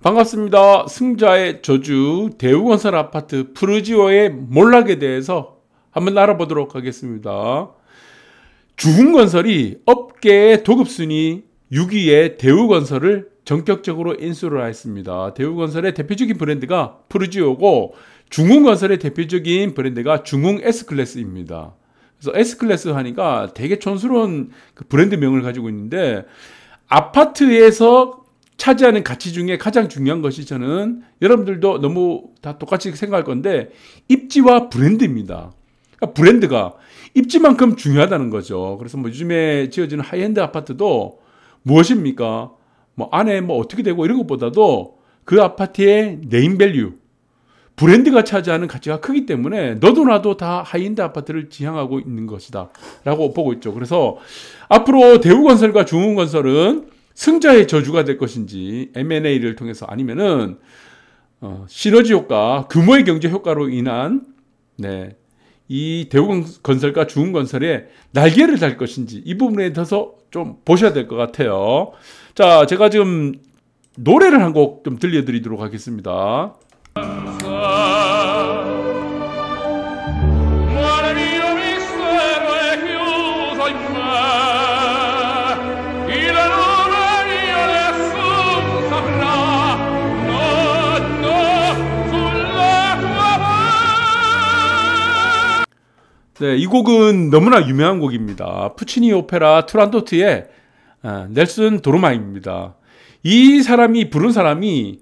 반갑습니다. 승자의 저주 대우건설 아파트 푸르지오의 몰락에 대해서 한번 알아보도록 하겠습니다. 중흥건설이 업계의 도급순위 6위의 대우건설을 전격적으로 인수를 했습니다. 대우건설의 대표적인 브랜드가 푸르지오고 중흥건설의 대표적인 브랜드가 중흥 S클래스입니다. 그래서 S클래스 하니까 되게 촌스러운 그 브랜드명을 가지고 있는데, 아파트에서 차지하는 가치 중에 가장 중요한 것이, 저는 여러분들도 너무 다 똑같이 생각할 건데, 입지와 브랜드입니다. 그러니까 브랜드가 입지만큼 중요하다는 거죠. 그래서 뭐 요즘에 지어지는 하이엔드 아파트도 무엇입니까? 뭐 안에 뭐 어떻게 되고 이런 것보다도 그 아파트의 네임밸류, 브랜드가 차지하는 가치가 크기 때문에 너도 나도 다 하이엔드 아파트를 지향하고 있는 것이다 라고 보고 있죠. 그래서 앞으로 대우건설과 중흥건설은 승자의 저주가 될 것인지, M&A를 통해서, 아니면은 시너지 효과, 규모의 경제 효과로 인한 이 대우건설과 중흥건설의 날개를 달 것인지, 이 부분에 대해서 좀 보셔야 될 것 같아요. 자, 제가 지금 노래를 한 곡 좀 들려드리도록 하겠습니다. 네, 이 곡은 너무나 유명한 곡입니다. 푸치니 오페라 투란도트의 넬슨 도르마입니다. 이 사람이 부른 사람이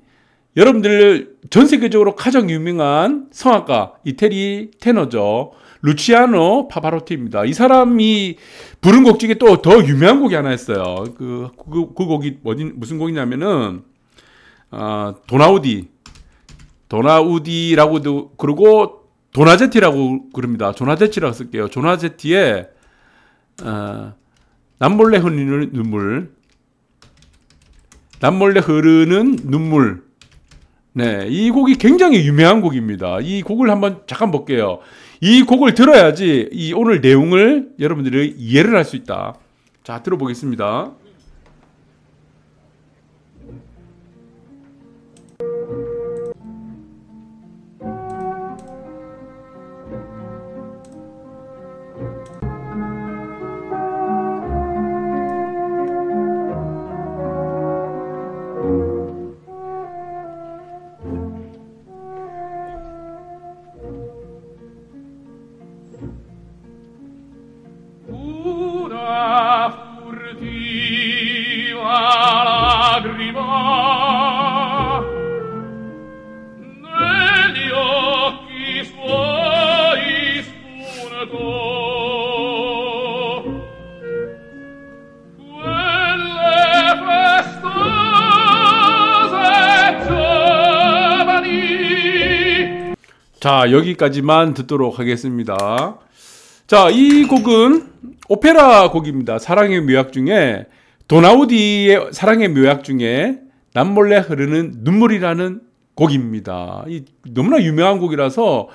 여러분들 전 세계적으로 가장 유명한 성악가 이태리 테너죠. 루치아노 파바로티입니다. 이 사람이 부른 곡 중에 또 더 유명한 곡이 하나 있어요. 그 곡이 무슨 곡이냐면은 도나우디라고도 그러고 도나제티라고 그럽니다. 도나제티라고 쓸게요. 도나제티의 남몰래 흐르는 눈물. 네, 이 곡이 굉장히 유명한 곡입니다. 이 곡을 한번 잠깐 볼게요. 이 곡을 들어야지 이 오늘 내용을 여러분들이 이해를 할 수 있다. 자, 들어보겠습니다. 자, 여기까지만 듣도록 하겠습니다. 자, 이 곡은 오페라 곡입니다. 사랑의 묘약 중에, 도나우디의 사랑의 묘약 중에 남몰래 흐르는 눈물이라는 곡입니다. 너무나 유명한 곡이라서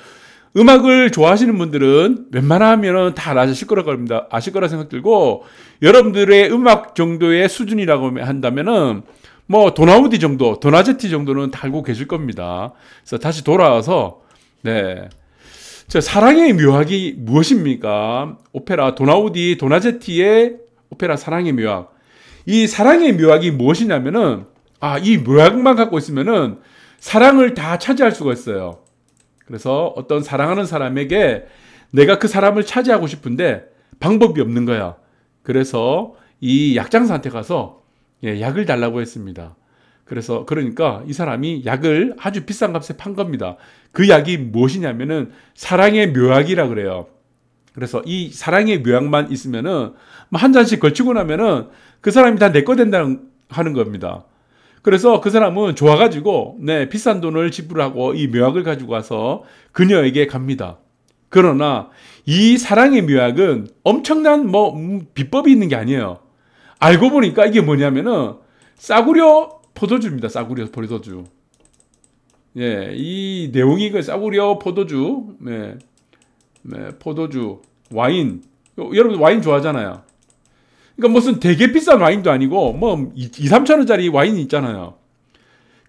음악을 좋아하시는 분들은 웬만하면 다 아실 거라 겁니다. 아실 거라 생각 들고, 여러분들의 음악 정도의 수준이라고 한다면은 뭐 도나우디 정도, 도나제티 정도는 다 알고 계실 겁니다. 그래서 다시 돌아와서, 네, 저 사랑의 묘약이 무엇입니까? 오페라 도나우디, 도나제티의 오페라 사랑의 묘약. 이 사랑의 묘약이 무엇이냐면은, 이 묘약만 갖고 있으면은 사랑을 다 차지할 수가 있어요. 그래서 어떤 사랑하는 사람에게 내가 그 사람을 차지하고 싶은데 방법이 없는 거야. 그래서 이 약장사한테 가서 약을 달라고 했습니다. 그러니까 이 사람이 약을 아주 비싼 값에 판 겁니다. 그 약이 무엇이냐면은 사랑의 묘약이라 그래요. 그래서 이 사랑의 묘약만 있으면은 한 잔씩 걸치고 나면은 그 사람이 다 내 거 된다는 하는 겁니다. 그래서 그 사람은 좋아가지고 비싼 돈을 지불하고 이 묘약을 가지고 와서 그녀에게 갑니다. 그러나 이 사랑의 묘약은 엄청난 비법이 있는 게 아니에요. 알고 보니까 이게 뭐냐면은 싸구려 포도주입니다. 싸구려 포도주. 예, 이 내용이 그 싸구려 포도주, 포도주, 와인. 여러분 와인 좋아하잖아요. 그러니까 무슨 되게 비싼 와인도 아니고 2, 3천 원짜리 와인이 있잖아요.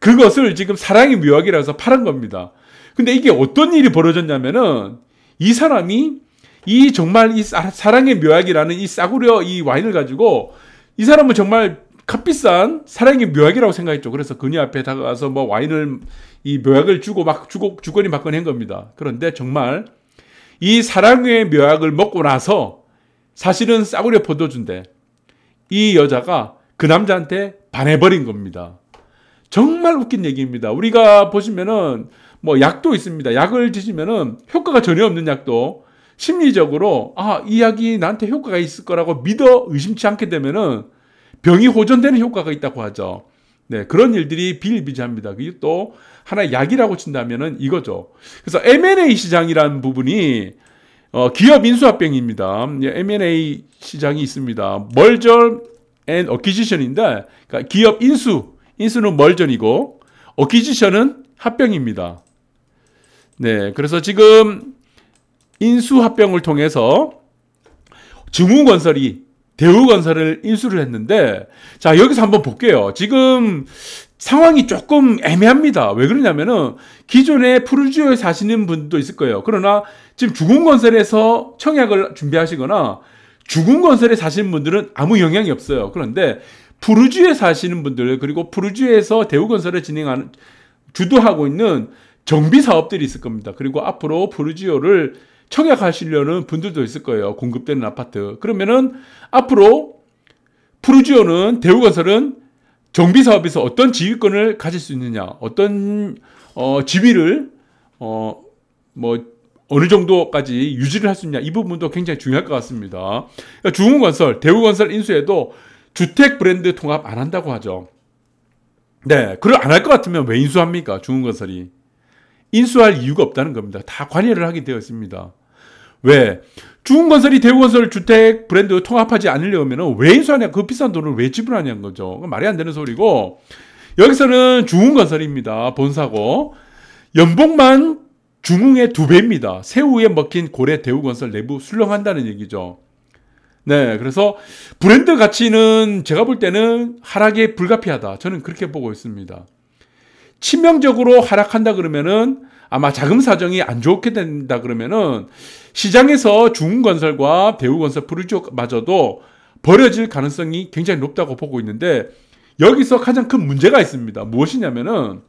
그것을 지금 사랑의 묘약이라고 해서 팔은 겁니다. 근데 이게 어떤 일이 벌어졌냐면은 이 사람이 이 정말 이 사랑의 묘약이라는 이 싸구려 이 와인을 가지고 이 사람은 정말 값비싼 사랑의 묘약이라고 생각했죠. 그래서 그녀 앞에 다가가서 뭐 와인을 이 묘약을 주고 막 주거니 받거니 한 겁니다. 그런데 정말 이 사랑의 묘약을 먹고 나서 사실은 싸구려 포도주인데 이 여자가 그 남자한테 반해버린 겁니다. 정말 웃긴 얘기입니다. 우리가 보시면은 뭐 약도 있습니다. 약을 드시면은 효과가 전혀 없는 약도 심리적으로 이 약이 나한테 효과가 있을 거라고 믿어 의심치 않게 되면은 병이 호전되는 효과가 있다고 하죠. 네, 그런 일들이 비일비재합니다. 그게 또 하나의 약이라고 친다면은 이거죠. 그래서 M&A 시장이라는 부분이 기업 인수합병입니다. M&A 시장이 있습니다. 멀전 앤 어퀴지션인데, 그러니까 기업 인수는 멀전이고 어퀴지션은 합병입니다. 네, 그래서 지금 인수합병을 통해서 증우건설이 대우건설을 인수를 했는데, 자, 여기서 한번 볼게요. 지금 상황이 조금 애매합니다. 왜 그러냐면은 기존에 푸르지오에 사시는 분도 있을 거예요. 그러나 지금 중흥건설에서 청약을 준비하시거나 중흥건설에 사시는 분들은 아무 영향이 없어요. 그런데 푸르지오에 사시는 분들, 그리고 푸르지오에서 대우건설을 주도하고 있는 정비사업들이 있을 겁니다. 그리고 앞으로 푸르지오를 청약하시려는 분들도 있을 거예요. 공급되는 아파트. 그러면은 앞으로 푸르지오는 대우건설은 정비사업에서 어떤 지휘권을 가질 수 있느냐, 어떤 지위를 어느 정도까지 유지를 할 수 있냐, 이 부분도 굉장히 중요할 것 같습니다. 그러니까 중흥건설, 대우건설 인수에도 주택 브랜드 통합 안 한다고 하죠. 네, 그걸 안 할 것 같으면 왜 인수합니까? 중흥건설이 인수할 이유가 없다는 겁니다. 다 관여를 하게 되어 있습니다. 왜? 중흥건설이 대우건설 주택 브랜드 통합하지 않으려면 왜 인수하냐? 그 비싼 돈을 왜 지불하냐는 거죠. 말이 안 되는 소리고, 여기서는 중흥건설입니다. 본사고 연봉만 중흥의 2배입니다. 새우에 먹힌 고래 대우건설 내부 술렁한다는 얘기죠. 네, 그래서 브랜드 가치는 제가 볼 때는 하락에 불가피하다. 저는 그렇게 보고 있습니다. 치명적으로 하락한다 그러면은 아마 자금 사정이 안 좋게 된다 그러면은 시장에서 중흥건설과 대우건설, 푸르지오마저도 버려질 가능성이 굉장히 높다고 보고 있는데, 여기서 가장 큰 문제가 있습니다. 무엇이냐면은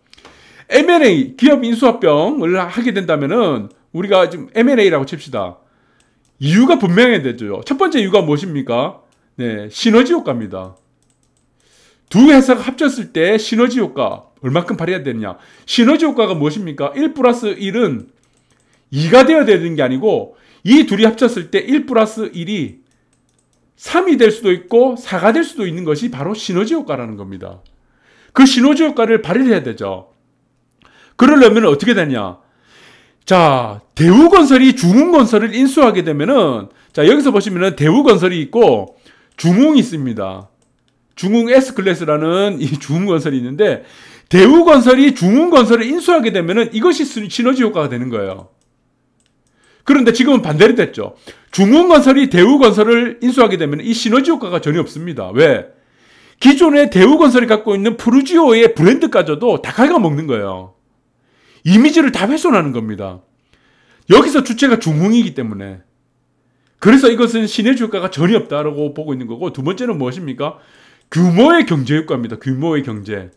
M&A, 기업 인수합병을 하게 된다면은 우리가 지금 M&A라고 칩시다. 이유가 분명해야 되죠. 첫 번째 이유가 무엇입니까? 네, 시너지 효과입니다. 두 회사가 합쳤을 때 시너지 효과 얼마큼 발휘해야 되느냐. 시너지 효과가 무엇입니까? 1 플러스 1은 2가 되어야 되는 게 아니고 이 둘이 합쳤을 때 1 플러스 1이 3이 될 수도 있고 4가 될 수도 있는 것이 바로 시너지 효과라는 겁니다. 그 시너지 효과를 발휘를 해야 되죠. 그러려면 어떻게 되냐. 자, 대우건설이 중흥건설을 인수하게 되면은, 자, 여기서 보시면은 대우건설이 있고 중흥이 있습니다. 중흥 S클래스라는 이 중흥건설이 있는데, 대우건설이 중흥건설을 인수하게 되면은 이것이 시너지 효과가 되는 거예요. 그런데 지금은 반대로 됐죠. 중흥건설이 대우건설을 인수하게 되면 이 시너지 효과가 전혀 없습니다. 왜? 기존에 대우건설이 갖고 있는 푸르지오의 브랜드까지도 다 갉아먹는 거예요. 이미지를 다 훼손하는 겁니다. 여기서 주체가 중흥이기 때문에. 그래서 이것은 시너지 효과가 전혀 없다고 보고 있는 거고, 두 번째는 무엇입니까? 규모의 경제 효과입니다. 규모의 경제.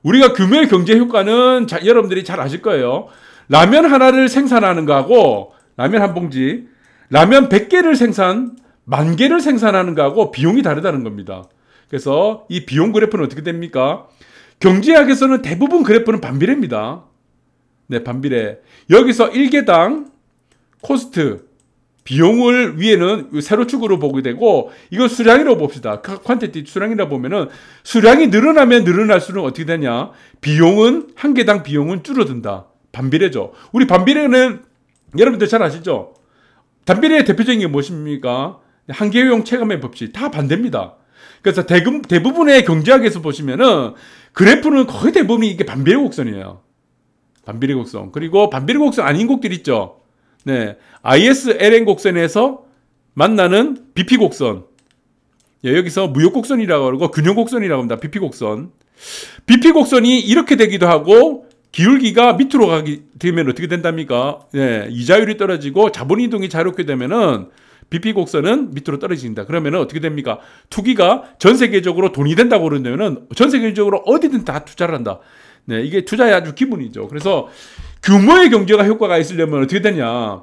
우리가 규모의 경제 효과는 여러분들이 잘 아실 거예요. 라면 하나를 생산하는 거하고, 라면 한 봉지, 라면 100개를 10,000개를 생산하는 거하고 비용이 다르다는 겁니다. 그래서 이 비용 그래프는 어떻게 됩니까? 경제학에서는 대부분 그래프는 반비례입니다. 네, 반비례. 여기서 1개당 코스트, 비용을 위에는 세로축으로 보게 되고, 이건 수량이라고 봅시다. 퀀티티 수량이라고 보면은 수량이 늘어나면 늘어날수록 어떻게 되냐? 비용은, 한 개당 비용은 줄어든다. 반비례죠. 우리 반비례는 여러분들 잘 아시죠? 반비례의 대표적인 게 무엇입니까? 한계효용 체감의 법칙. 다 반대입니다. 그래서 대부분의 경제학에서 보시면은 그래프는 거의 대부분이 이게 반비례 곡선이에요. 반비례 곡선. 그리고 반비례 곡선 아닌 곡들 있죠. 네, ISLN 곡선에서 만나는 BP 곡선. 예, 여기서 무역 곡선이라고 그러고 균형 곡선이라고 합니다. BP 곡선. BP 곡선이 이렇게 되기도 하고 기울기가 밑으로 가게 되면 어떻게 된답니까? 네, 이자율이 떨어지고 자본 이동이 자유롭게 되면은 BP 곡선은 밑으로 떨어진다. 그러면은 어떻게 됩니까? 투기가 전 세계적으로 돈이 된다고 그러면은 전 세계적으로 어디든 다 투자를 한다. 네, 이게 투자의 아주 기본이죠. 그래서 규모의 경제가 효과가 있으려면 어떻게 되냐?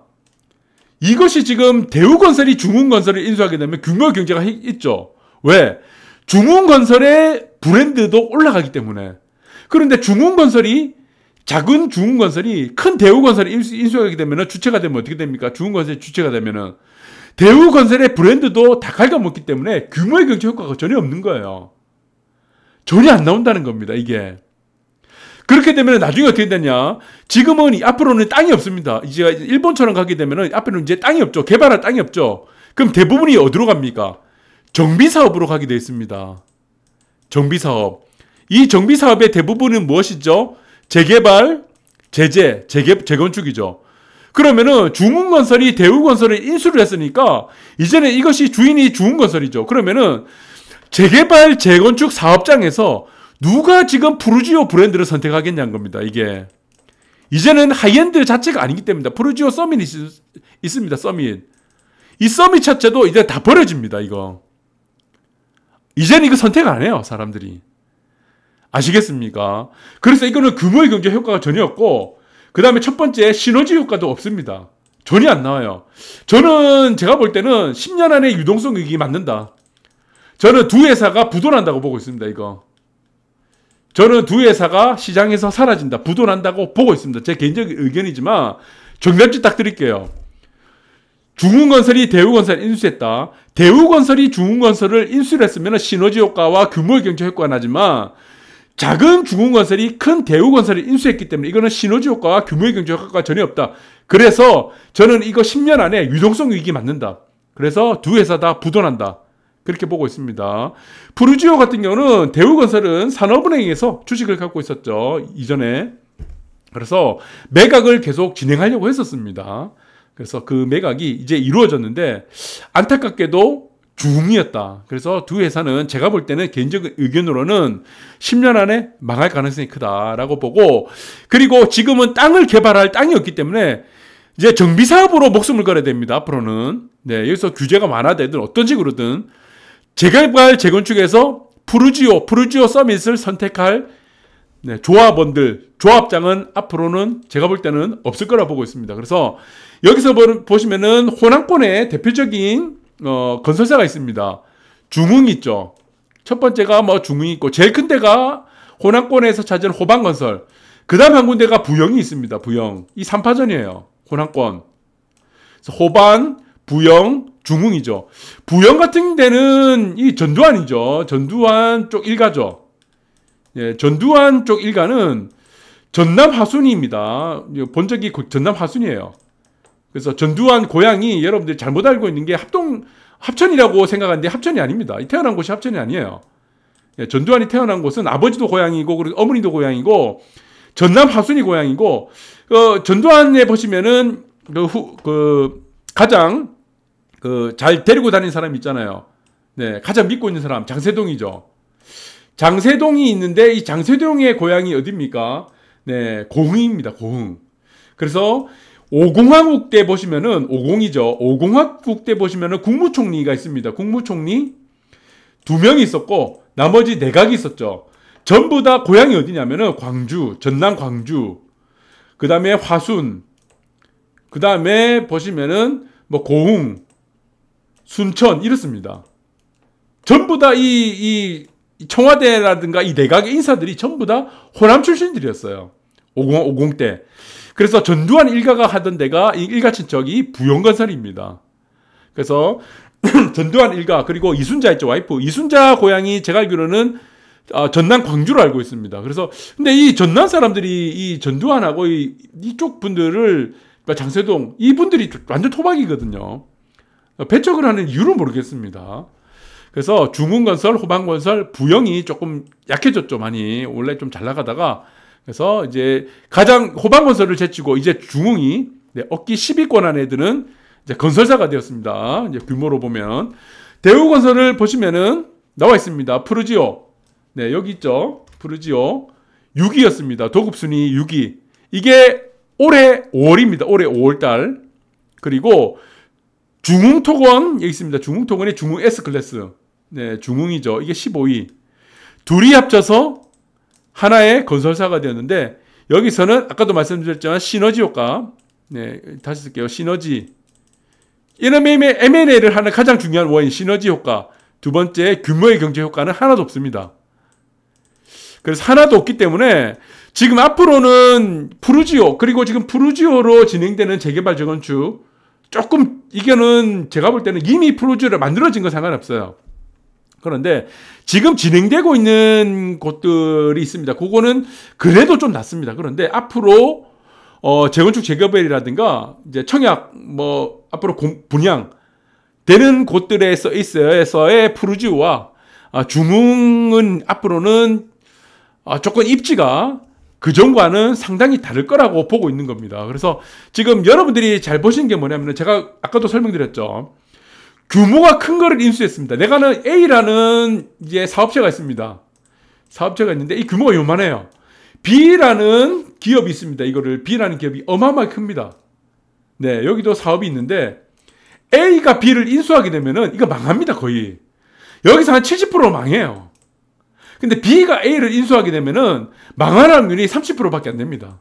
이것이 지금 대우건설이 중흥건설을 인수하게 되면 규모의 경제가 있죠. 왜? 중흥건설의 브랜드도 올라가기 때문에. 그런데 중흥건설이 작은 중흥건설이 큰 대우건설을 인수하게 되면 주체가 되면 어떻게 됩니까? 중흥건설이 주체가 되면은 대우건설의 브랜드도 다 갉아먹기 때문에 규모의 경제 효과가 전혀 없는 거예요. 전혀 안 나온다는 겁니다, 이게. 그렇게 되면 나중에 어떻게 되냐? 지금은 앞으로는 땅이 없습니다. 이제 일본처럼 가게 되면 앞에는 이제 땅이 없죠. 개발할 땅이 없죠. 그럼 대부분이 어디로 갑니까? 정비사업으로 가게 되어 있습니다. 정비사업. 이 정비사업의 대부분은 무엇이죠? 재개발, 재건축이죠. 그러면은 중흥건설이 대우건설을 인수를 했으니까 이제는 이것이 주인이 중흥건설이죠. 그러면은 재개발, 재건축 사업장에서 누가 지금 푸르지오 브랜드를 선택하겠냐는 겁니다. 이게 이제는 하이엔드 자체가 아니기 때문에 푸르지오 서밋이 있습니다. 서밋. 이 서밋 자체도 이제 다 버려집니다. 이거 이제는 이거 선택 안 해요. 사람들이. 아시겠습니까? 그래서 이거는 규모의 경제 효과가 전혀 없고 그 다음에 첫 번째 시너지 효과도 없습니다. 전혀 안 나와요. 저는 제가 볼 때는 10년 안에 유동성 위기 맞는다. 저는 두 회사가 부도난다고 보고 있습니다. 이거. 저는 두 회사가 시장에서 사라진다. 부도난다고 보고 있습니다. 제 개인적인 의견이지만 정답지 딱 드릴게요. 중흥건설이 대우건설을 인수했다. 대우건설이 중흥건설을 인수를 했으면 시너지 효과와 규모의 경제 효과가 나지만 작은 중흥건설이 큰 대우건설을 인수했기 때문에 이거는 시너지 효과와 규모의 경제 효과가 전혀 없다. 그래서 저는 이거 10년 안에 유동성 위기 맞는다. 그래서 두 회사 다 부도난다. 그렇게 보고 있습니다. 푸르지오 같은 경우는 대우건설은 산업은행에서 주식을 갖고 있었죠. 이전에. 그래서 매각을 계속 진행하려고 했었습니다. 그래서 그 매각이 이제 이루어졌는데 안타깝게도 중이었다. 그래서 두 회사는 제가 볼 때는 개인적인 의견으로는 10년 안에 망할 가능성이 크다라고 보고 그리고 지금은 땅을 개발할 땅이 없기 때문에 이제 정비사업으로 목숨을 걸어야 됩니다. 앞으로는. 네, 여기서 규제가 완화되든 어떤 식으로든 재개발, 재건축에서 푸르지오 서밋을 선택할 네, 조합원들, 조합장은 앞으로는 제가 볼 때는 없을 거라 보고 있습니다. 그래서 여기서 보시면은 호남권의 대표적인 건설사가 있습니다. 중흥 있죠. 첫 번째가 뭐 중흥이 있고 제일 큰 데가 호남권에서 찾은 호반건설. 그 다음 한 군데가 부영이 있습니다. 부영. 이 3파전이에요. 호남권. 그래서 호반, 부영, 중흥이죠. 부영 같은 데는 이 전두환이죠. 전두환 쪽 일가죠. 예, 전두환 쪽 일가는 전남 하순이입니다. 본 적이 전남 하순이에요. 그래서 전두환 고향이 여러분들이 잘못 알고 있는 게 합천이라고 생각하는데 합천이 아닙니다. 태어난 곳이 합천이 아니에요. 예, 전두환이 태어난 곳은 아버지도 고향이고 그리고 어머니도 고향이고 전남 하순이 고향이고 전두환에 보시면은 가장 잘 데리고 다니는 사람 있잖아요. 네, 가장 믿고 있는 사람 장세동이죠. 장세동이 있는데 이 장세동의 고향이 어디입니까? 네, 고흥입니다. 고흥. 그래서 오공화국 때 보시면은 오공이죠. 오공화국 때 보시면은 국무총리가 있습니다. 국무총리 2명이 있었고 나머지 내각이 있었죠. 전부 다 고향이 어디냐면은 광주, 전남 광주. 그다음에 화순. 그다음에 보시면은 뭐 고흥, 순천 이렇습니다. 전부 다 이 청와대라든가 이 내각의 인사들이 전부 다 호남 출신들이었어요. 50 때. 그래서 전두환 일가가 하던 데가 이 일가 친척이 부영건설입니다. 그래서 전두환 일가 그리고 이순자 있죠. 와이프. 이순자 고향이 제가 알기로는 전남 광주로 알고 있습니다. 그래서 근데 이 전남 사람들이 이 전두환하고 이쪽 분들을 장세동 이분들이 완전 토박이거든요. 배척을 하는 이유를 모르겠습니다. 그래서 중흥건설, 호반건설, 부영이 조금 약해졌죠. 많이. 원래 좀 잘 나가다가 그래서 이제 가장 호반건설을 제치고 이제 중흥이 얻기 10위권 안에 드는 이제 건설사가 되었습니다. 이제 규모로 보면 대우건설을 보시면은 나와 있습니다. 푸르지오. 네, 여기 있죠. 푸르지오 6위였습니다. 도급순위 6위. 이게 올해 5월입니다. 올해 5월달. 그리고 중흥토건 여기 있습니다. 중흥토건의 중흥 S클래스. 네, 중흥이죠. 이게 15위. 둘이 합쳐서 하나의 건설사가 되었는데 여기서는 아까도 말씀드렸지만 시너지 효과. 네, 다시 쓸게요. 시너지. 이런 M&A를 하는 가장 중요한 원인 시너지 효과. 두 번째 규모의 경제 효과는 하나도 없습니다. 그래서 하나도 없기 때문에 지금 앞으로는 푸르지오 그리고 지금 푸르지오로 진행되는 재개발 재건축 조금 이거는 제가 볼 때는 이미 푸르지오를 만들어진 건 상관없어요. 그런데 지금 진행되고 있는 곳들이 있습니다. 그거는 그래도 좀 낫습니다. 그런데 앞으로 재건축 재개발이라든가 이제 청약 뭐 앞으로 분양 되는 곳들에서의 푸르지오와 중흥은 앞으로는 조금 입지가 그전과는 상당히 다를 거라고 보고 있는 겁니다. 그래서 지금 여러분들이 잘 보신 게 뭐냐면 제가 아까도 설명드렸죠. 규모가 큰 거를 인수했습니다. 내가는 A라는 이제 사업체가 있습니다. 사업체가 있는데 이 규모가 요만해요. B라는 기업이 있습니다. 이거를 B라는 기업이 어마어마하게 큽니다. 네, 여기도 사업이 있는데 A가 B를 인수하게 되면은 이거 망합니다, 거의. 여기서 한 70% 망해요. 근데 B가 A를 인수하게 되면은 망할 확률이 30%밖에 안 됩니다.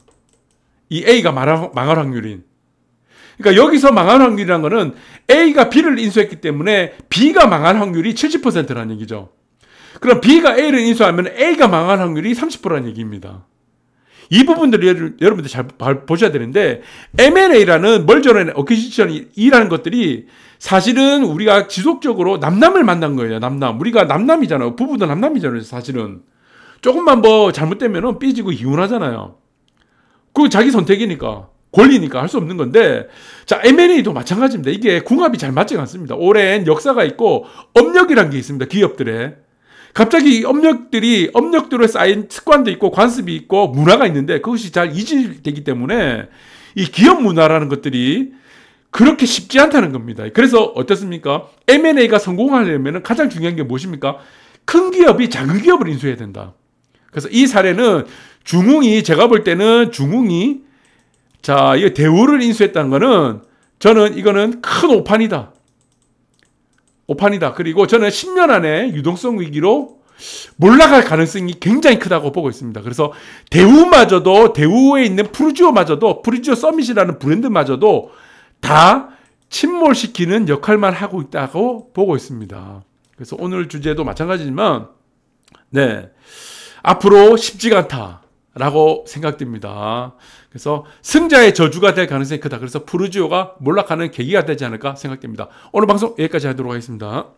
이 A가 망할 확률인. 그러니까 여기서 망할 확률이라는 거는 A가 B를 인수했기 때문에 B가 망할 확률이 70%라는 얘기죠. 그럼 B가 A를 인수하면 A가 망할 확률이 30%라는 얘기입니다. 이 부분들을 여러분들 잘 보셔야 되는데 M&A라는 멀저런 어퀴지션이라는 것들이 사실은 우리가 지속적으로 남남을 만난 거예요. 남남. 우리가 남남이잖아요. 부부도 남남이잖아요. 사실은. 조금만 뭐 잘못되면 삐지고 이혼하잖아요. 그거 자기 선택이니까. 권리니까 할 수 없는 건데 자 M&A도 마찬가지입니다. 이게 궁합이 잘 맞지 않습니다. 오랜 역사가 있고 업력이라는 게 있습니다. 기업들에. 갑자기 이 업력들에 쌓인 습관도 있고 관습이 있고 문화가 있는데 그것이 잘 이질되기 때문에 이 기업 문화라는 것들이 그렇게 쉽지 않다는 겁니다. 그래서 어떻습니까? M&A가 성공하려면 가장 중요한 게 무엇입니까? 큰 기업이 작은 기업을 인수해야 된다. 그래서 이 사례는 제가 볼 때는 중흥이 자, 이 대우를 인수했다는 거는 저는 이거는 큰 오판이다. 그리고 저는 10년 안에 유동성 위기로 몰락할 가능성이 굉장히 크다고 보고 있습니다. 그래서 대우에 있는 푸르지오 서밋이라는 브랜드마저도 다 침몰시키는 역할만 하고 있다고 보고 있습니다. 그래서 오늘 주제도 마찬가지지만, 네. 앞으로 쉽지가 않다라고 생각됩니다. 그래서 승자의 저주가 될 가능성이 크다. 그래서 푸르지오가 몰락하는 계기가 되지 않을까 생각됩니다. 오늘 방송 여기까지 하도록 하겠습니다.